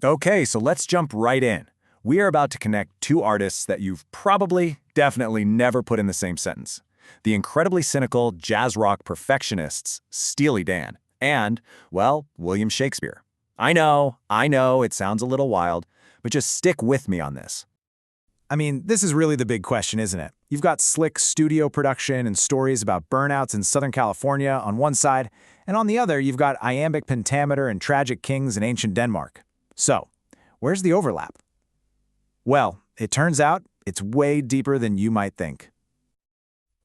Okay, so let's jump right in. We are about to connect two artists that you've probably, definitely never put in the same sentence. The incredibly cynical jazz rock perfectionists, Steely Dan, and, well, William Shakespeare. I know, it sounds a little wild, but just stick with me on this. I mean, this is really the big question, isn't it? You've got slick studio production and stories about burnouts in Southern California on one side, and on the other, you've got iambic pentameter and tragic kings in ancient Denmark. So, where's the overlap? Well, it turns out it's way deeper than you might think.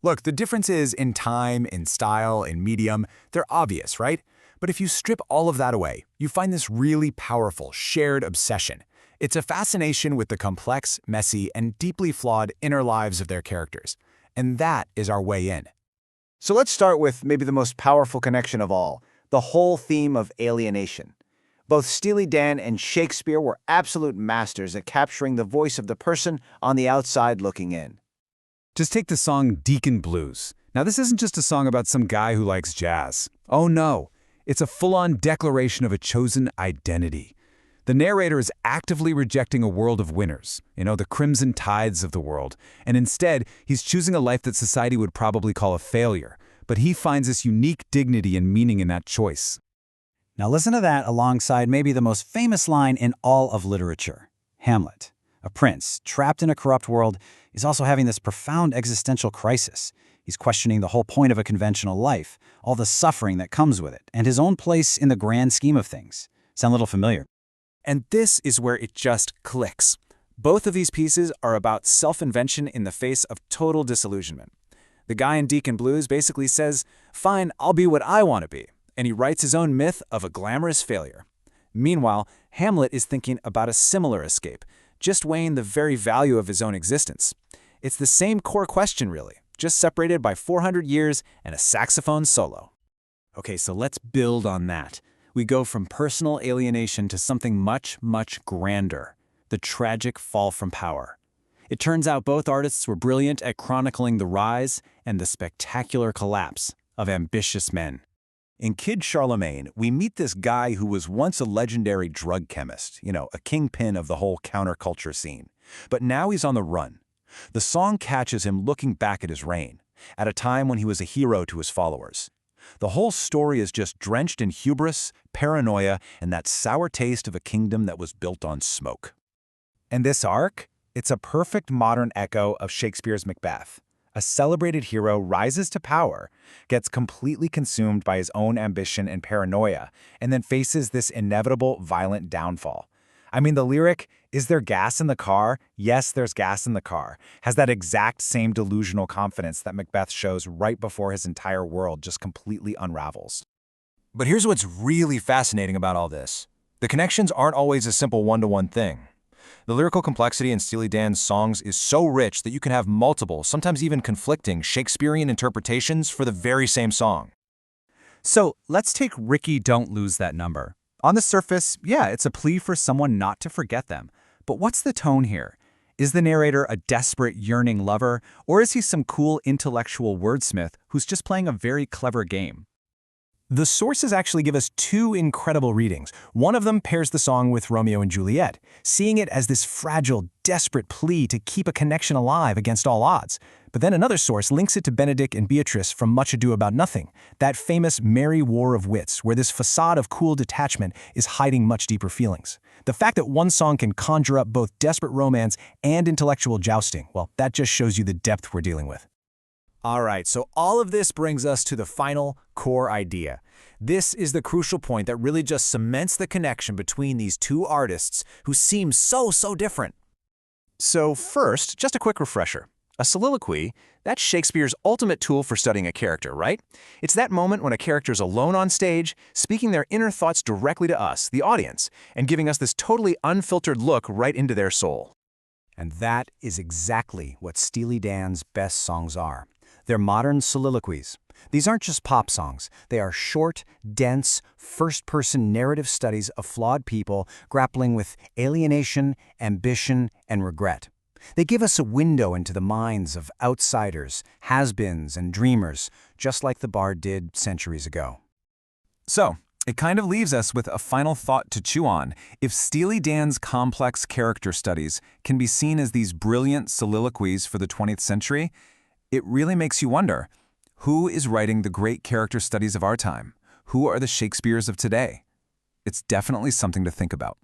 Look, the differences in time, in style, in medium, they're obvious, right? But if you strip all of that away, you find this really powerful, shared obsession. It's a fascination with the complex, messy, and deeply flawed inner lives of their characters. And that is our way in. So let's start with maybe the most powerful connection of all, the whole theme of alienation. Both Steely Dan and Shakespeare were absolute masters at capturing the voice of the person on the outside looking in. Just take the song Deacon Blues. Now, this isn't just a song about some guy who likes jazz. Oh no, it's a full-on declaration of a chosen identity. The narrator is actively rejecting a world of winners, the crimson tides of the world, and instead, he's choosing a life that society would probably call a failure. But he finds this unique dignity and meaning in that choice. Now listen to that alongside maybe the most famous line in all of literature. Hamlet, a prince trapped in a corrupt world, is also having this profound existential crisis. He's questioning the whole point of a conventional life, all the suffering that comes with it, and his own place in the grand scheme of things. Sound a little familiar? And this is where it just clicks. Both of these pieces are about self-invention in the face of total disillusionment. The guy in Deacon Blues basically says, "Fine, I'll be what I want to be," and he writes his own myth of a glamorous failure. Meanwhile, Hamlet is thinking about a similar escape, just weighing the very value of his own existence. It's the same core question, really, just separated by 400 years and a saxophone solo. Okay, so let's build on that. We go from personal alienation to something much, much grander, the tragic fall from power. It turns out both artists were brilliant at chronicling the rise and the spectacular collapse of ambitious men. In Kid Charlemagne, we meet this guy who was once a legendary drug chemist, a kingpin of the whole counterculture scene. But now he's on the run. The song catches him looking back at his reign, at a time when he was a hero to his followers. The whole story is just drenched in hubris, paranoia, and that sour taste of a kingdom that was built on smoke. And this arc? It's a perfect modern echo of Shakespeare's Macbeth. A celebrated hero rises to power, gets completely consumed by his own ambition and paranoia, and then faces this inevitable violent downfall. I mean, the lyric, "Is there gas in the car? Yes, there's gas in the car," has that exact same delusional confidence that Macbeth shows right before his entire world just completely unravels. But here's what's really fascinating about all this. The connections aren't always a simple one-to-one thing. The lyrical complexity in Steely Dan's songs is so rich that you can have multiple, sometimes even conflicting, Shakespearean interpretations for the very same song. So let's take Ricky Don't Lose That Number. On the surface, yeah, it's a plea for someone not to forget them. But what's the tone here? Is the narrator a desperate, yearning lover, or is he some cool intellectual wordsmith who's just playing a very clever game? The sources actually give us two incredible readings. One of them pairs the song with Romeo and Juliet, seeing it as this fragile, desperate plea to keep a connection alive against all odds. But then another source links it to Benedict and Beatrice from Much Ado About Nothing, that famous merry war of wits where this facade of cool detachment is hiding much deeper feelings. The fact that one song can conjure up both desperate romance and intellectual jousting, well, that just shows you the depth we're dealing with. All right, so all of this brings us to the final core idea. This is the crucial point that really just cements the connection between these two artists who seem so different. So first, just a quick refresher. A soliloquy, that's Shakespeare's ultimate tool for studying a character, right? It's that moment when a character's alone on stage, speaking their inner thoughts directly to us, the audience, and giving us this totally unfiltered look right into their soul. And that is exactly what Steely Dan's best songs are. They're modern soliloquies. These aren't just pop songs. They are short, dense, first-person narrative studies of flawed people grappling with alienation, ambition, and regret. They give us a window into the minds of outsiders, has-beens, and dreamers, just like the Bard did centuries ago. So, It kind of leaves us with a final thought to chew on. If Steely Dan's complex character studies can be seen as these brilliant soliloquies for the 20th century, it really makes you wonder, who is writing the great character studies of our time? Who are the Shakespeares of today? It's definitely something to think about.